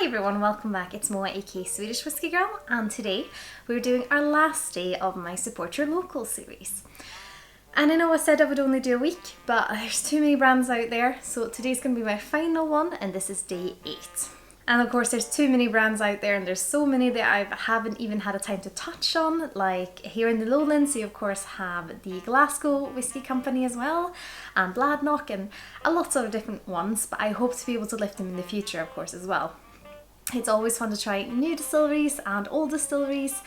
everyone, welcome back. It's Moa aka Swedish Whiskey Girl, and today we're doing our last day of my Support Your Local series. And I know I said I would only do a week, but there's too many brands out there, so today's going to be my final one, and this is day 8. And of course there's too many brands out there, and there's so many that I haven't even had a time to touch on. Like here in the Lowlands, you of course have the Glasgow Whiskey Company as well, and Bladnoch, and a lot of different ones, but I hope to be able to lift them in the future of course as well. It's always fun to try new distilleries and old distilleries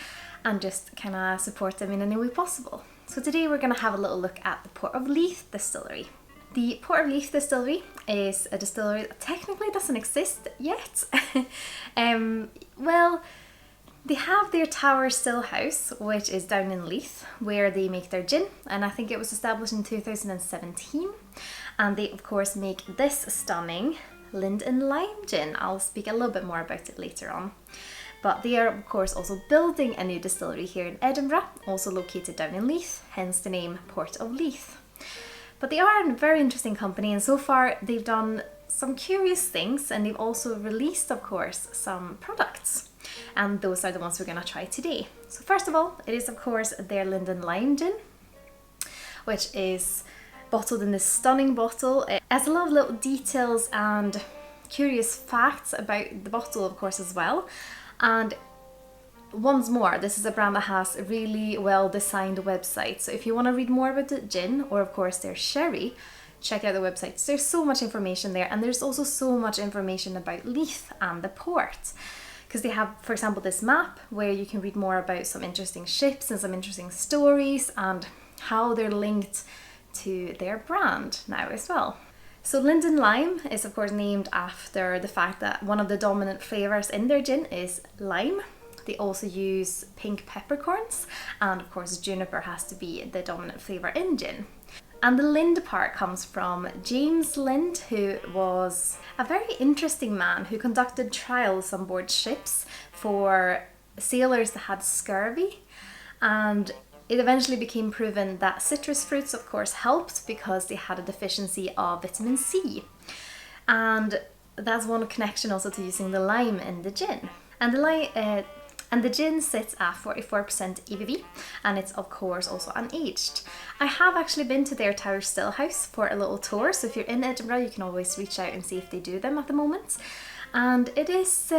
and just kind of support them in any way possible. So today we're going to have a little look at the Port of Leith distillery. The Port of Leith distillery is a distillery that technically doesn't exist yet. Well, they have their Tower Still House, which is down in Leith, where they make their gin, and I think it was established in 2017. And they of course make this stunning Leith and Lime gin. I'll speak a little bit more about it later on. But they are of course also building a new distillery here in Edinburgh, also located down in Leith, hence the name Port of Leith. But they are a very interesting company, and so far they've done some curious things, and they've also released of course some products, and those are the ones we're going to try today. So first of all, it is of course their Leith and Lime gin, which is bottled in this stunning bottle. It has a lot of little details and curious facts about the bottle of course as well. And once more, this is a brand that has a really well designed website, so if you want to read more about the gin or of course their sherry, check out the website. There's so much information there, and there's also so much information about Leith and the port, because they have, for example, this map where you can read more about some interesting ships and some interesting stories and how they're linked to their brand now as well. So Leith and Lime is of course named after the fact that one of the dominant flavours in their gin is lime. They also use pink peppercorns, and of course Juniper has to be the dominant flavour in gin. And the Lind part comes from James Lind, who was a very interesting man who conducted trials on board ships for sailors that had scurvy, and it eventually became proven that citrus fruits of course helped because they had a deficiency of vitamin C. And that's one connection also to using the lime in the gin. And the gin sits at 44% ABV, and it's of course also unaged. I have actually been to their Tower Still House for a little tour, so if you're in Edinburgh you can always reach out and see if they do them at the moment. And it is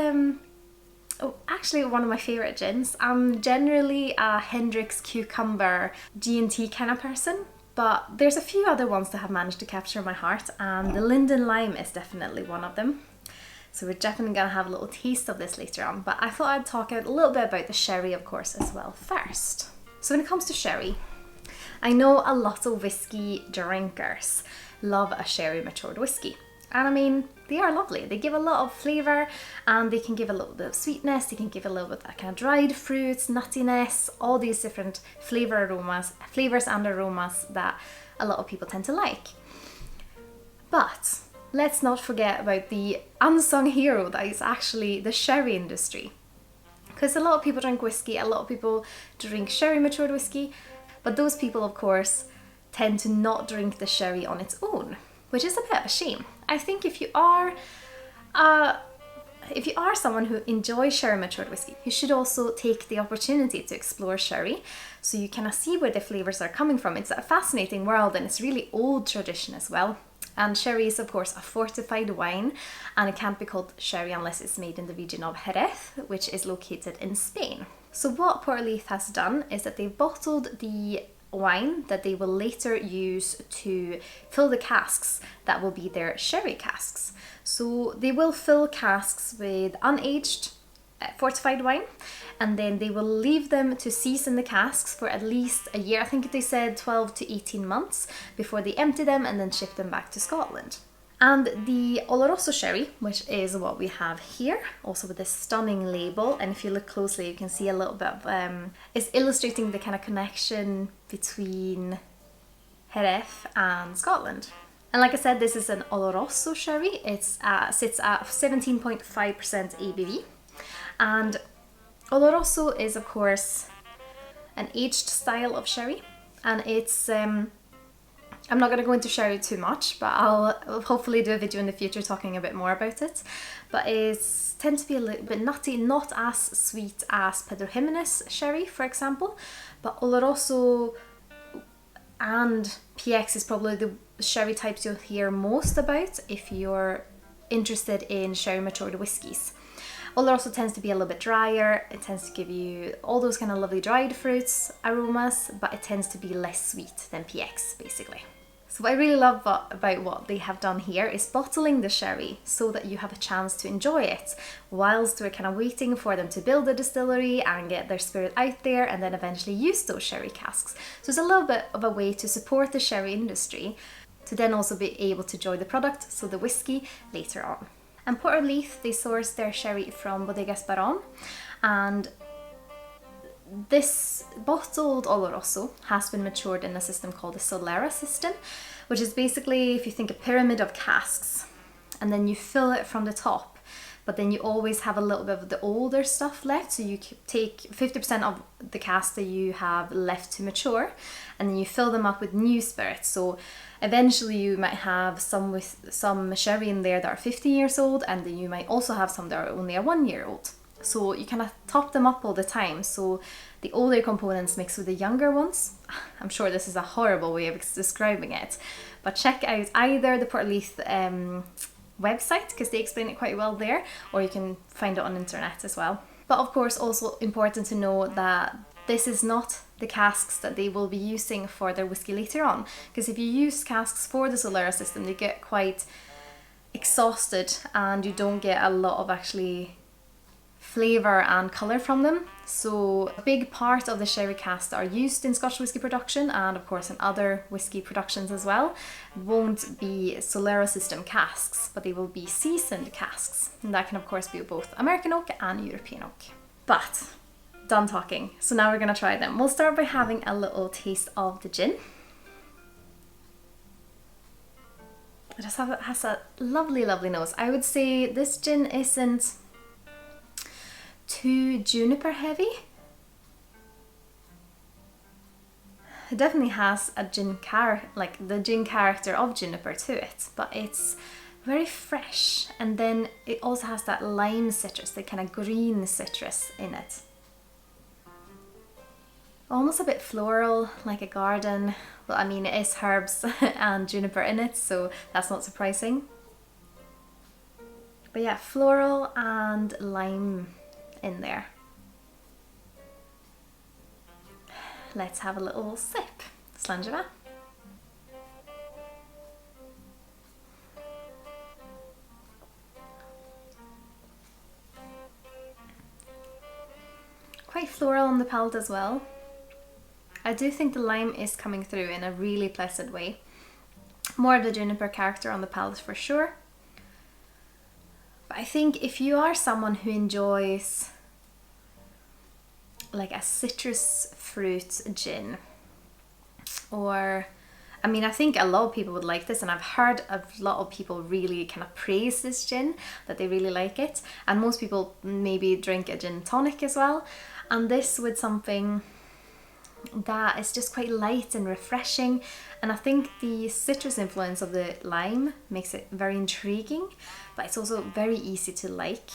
actually one of my favourite gins. I'm generally a Hendrick's Cucumber G&T kind of person, but there's a few other ones that have managed to capture my heart, and the Leith and Lime is definitely one of them. So we're definitely going to have a little taste of this later on, but I thought I'd talk a little bit about the sherry of course as well first. So when it comes to sherry, I know a lot of whiskey drinkers love a sherry matured whiskey. And I mean, they are lovely. They give a lot of flavour, and they can give a little bit of sweetness, they can give a little bit of that kind of dried fruits, nuttiness, all these different flavours and aromas that a lot of people tend to like. But let's not forget about the unsung hero that is actually the sherry industry. Because a lot of people drink whiskey, a lot of people drink sherry matured whiskey, but those people of course tend to not drink the sherry on its own, which is a bit of a shame. I think if you are someone who enjoys sherry matured whiskey, you should also take the opportunity to explore sherry, so you kind of see where the flavours are coming from. It's a fascinating world, and it's really old tradition as well. And sherry is of course a fortified wine, and it can't be called sherry unless it's made in the region of Jerez, which is located in Spain. So what Port of Leith has done is that they've bottled the wine that they will later use to fill the casks that will be their sherry casks. So they will fill casks with unaged fortified wine, and then they will leave them to season the casks for at least a year. I think they said 12 to 18 months before they empty them and then ship them back to Scotland. And the Oloroso sherry, which is what we have here, also with this stunning label, and if you look closely you can see a little bit of, it's illustrating the kind of connection between Jerez and Scotland. And like I said, this is an Oloroso sherry. It sits at 17.5% ABV. And Oloroso is of course an aged style of sherry, and it's I'm not going to go into sherry too much, but I'll hopefully do a video in the future talking a bit more about it. But it tends to be a little bit nutty, not as sweet as Pedro Jimenez sherry, for example. But Oloroso and PX is probably the sherry types you'll hear most about if you're interested in sherry matured whiskies. Oloroso tends to be a little bit drier. It tends to give you all those kind of lovely dried fruits aromas, but it tends to be less sweet than PX, basically. So what I really love about what they have done here is bottling the sherry so that you have a chance to enjoy it whilst we're kind of waiting for them to build a distillery and get their spirit out there and then eventually use those sherry casks. So it's a little bit of a way to support the sherry industry to then also be able to enjoy the product, so the whiskey, later on. And Port of Leith, they source their sherry from Bodegas, and this bottled Oloroso has been matured in a system called the Solera system, which is basically, if you think, a pyramid of casks, and then you fill it from the top, but then you always have a little bit of the older stuff left, so you take 50% of the casks that you have left to mature, and then you fill them up with new spirits. So eventually you might have some with some sherry in there that are 15 years old, and then you might also have some that are only a 1 year old. So you kind of top them up all the time, so the older components mix with the younger ones. I'm sure this is a horrible way of describing it, but check out either the Port of Leith website, because they explain it quite well there, or you can find it on internet as well. But of course, also important to know that this is not the casks that they will be using for their whiskey later on, because if you use casks for the Solera system, they get quite exhausted and you don't get a lot of actually flavour and colour from them. So a big part of the sherry casks that are used in Scotch whisky production, and of course in other whisky productions as well, won't be Solera system casks, but they will be seasoned casks. And that can of course be both American oak and European oak. But done talking, so now we're going to try them. We'll start by having a little taste of the gin. It has a lovely, lovely nose. I would say this gin isn't too juniper heavy. It definitely has a gin like the gin character of juniper to it, but it's very fresh, and then it also has that lime citrus, the kind of green citrus in it. Almost a bit floral, like a garden. Well, I mean, it is herbs and juniper in it, so that's not surprising. But yeah, floral and lime in there. Let's have a little sip. Slanjava. Quite floral on the palate as well. I do think the lime is coming through in a really pleasant way. More of the juniper character on the palate for sure. But I think if you are someone who enjoys like a citrus fruit gin, or I mean, I think a lot of people would like this, and I've heard a lot of people really kind of praise this gin, that they really like it, and most people maybe drink a gin tonic as well, and this with something that is just quite light and refreshing. And I think the citrus influence of the lime makes it very intriguing, but it's also very easy to like.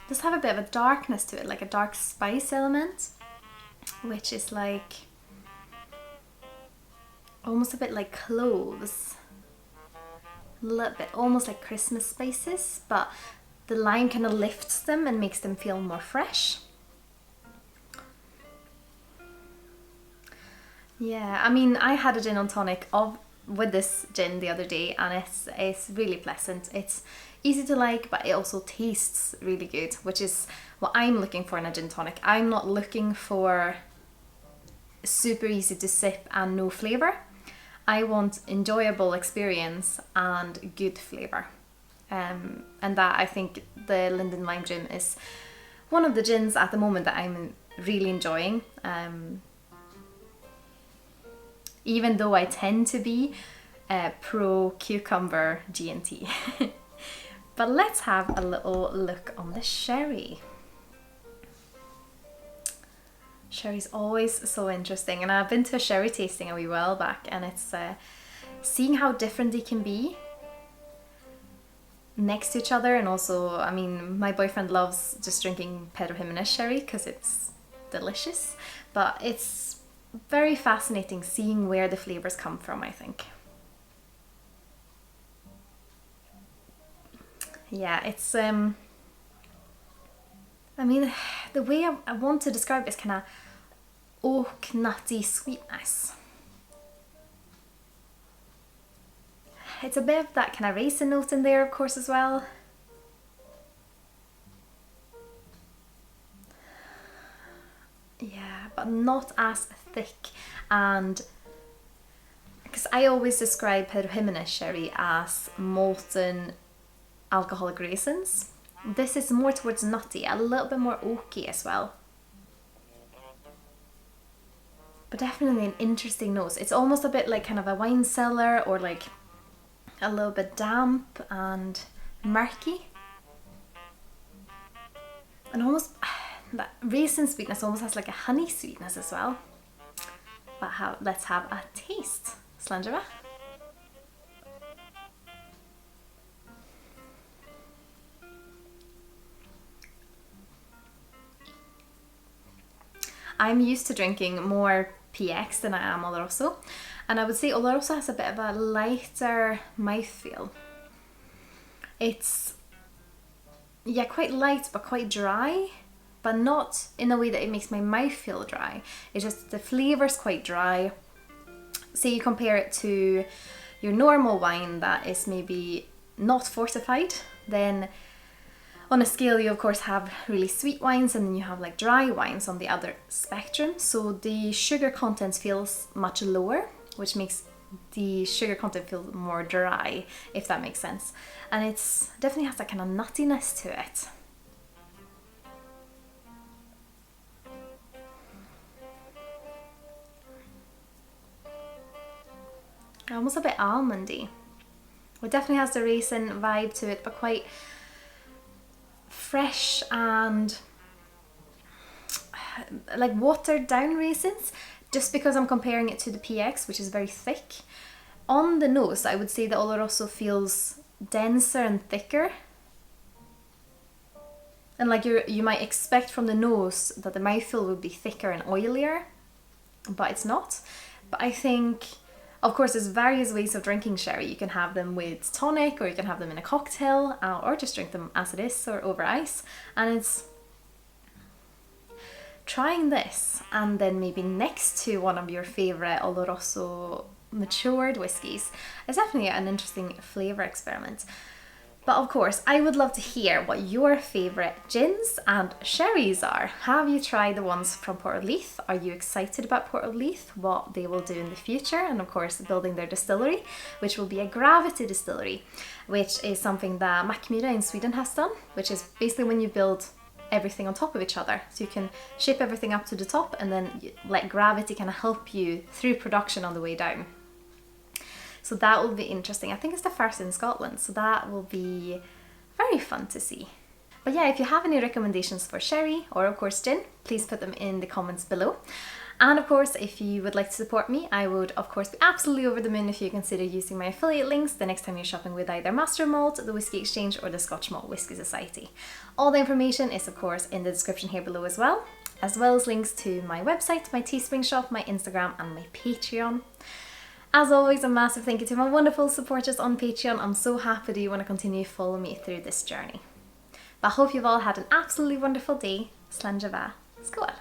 Does have a bit of a darkness to it, like a dark spice element, which is like almost a bit like cloves. A little bit, almost like Christmas spices, but the lime kind of lifts them and makes them feel more fresh. Yeah, I mean, I had a gin and tonic with this gin the other day, and it's really pleasant. It's easy to like, but it also tastes really good, which is what I'm looking for in a gin tonic. I'm not looking for super easy to sip and no flavour. I want enjoyable experience and good flavour. And that, I think the Linden Lime Gin is one of the gins at the moment that I'm really enjoying. Even though I tend to be pro cucumber G&T. But let's have a little look on the sherry. Sherry's always so interesting, and I've been to a sherry tasting a wee while back, and it's seeing how different they can be next to each other. And also, I mean, my boyfriend loves just drinking Pedro Jimenez sherry because it's delicious, but it's very fascinating seeing where the flavors come from, I think. Yeah, it's I mean, the way I want to describe it is kind of oak nutty sweetness. It's a bit of that kind of raisin note in there, of course, as well. Yeah, but not as thick. And because I always describe Pedro Jimenez sherry as molten alcoholic raisins, this is more towards nutty, a little bit more oaky as well. But definitely an interesting nose. It's almost a bit like kind of a wine cellar, or like a little bit damp and murky. And almost that raisin sweetness almost has like a honey sweetness as well. But let's have a taste. Slanjava. I'm used to drinking more PX than I am Oloroso, and I would say Oloroso has a bit of a lighter mouthfeel. It's, yeah, quite light but quite dry, but not in a way that it makes my mouth feel dry. It's just the flavour's quite dry. Say you compare it to your normal wine that is maybe not fortified, then on a scale you of course have really sweet wines, and then you have like dry wines on the other spectrum. So the sugar content feels much lower, which makes the sugar content feel more dry, if that makes sense. And it's definitely has that kind of nuttiness to it. Almost a bit almondy. It definitely has the raisin vibe to it, but quite fresh and like watered down raisins, just because I'm comparing it to the PX, which is very thick. On the nose, I would say the Oloroso feels denser and thicker. And like you might expect from the nose that the mouthfeel would be thicker and oilier, but it's not. But I think, of course, there's various ways of drinking sherry. You can have them with tonic, or you can have them in a cocktail, or just drink them as it is or over ice. And it's trying this and then maybe next to one of your favourite Oloroso matured whiskies is definitely an interesting flavour experiment. But of course, I would love to hear what your favourite gins and sherries are. Have you tried the ones from Port of Leith? Are you excited about Port of Leith, what they will do in the future? And of course, building their distillery, which will be a gravity distillery, which is something that Mackmyra in Sweden has done, which is basically when you build everything on top of each other. So you can ship everything up to the top and then let gravity kind of help you through production on the way down. So that will be interesting. I think it's the first in Scotland, so that will be very fun to see. But yeah, if you have any recommendations for sherry or of course gin, please put them in the comments below. And of course, if you would like to support me, I would of course be absolutely over the moon if you consider using my affiliate links the next time you're shopping with either Master Malt, the Whisky Exchange, or the Scotch Malt Whisky Society. All the information is of course in the description here below as well as links to my website, my Teespring shop, my Instagram and my Patreon. As always, a massive thank you to my wonderful supporters on Patreon. I'm so happy that you want to continue to follow me through this journey. But I hope you've all had an absolutely wonderful day. Slanjava. Skål!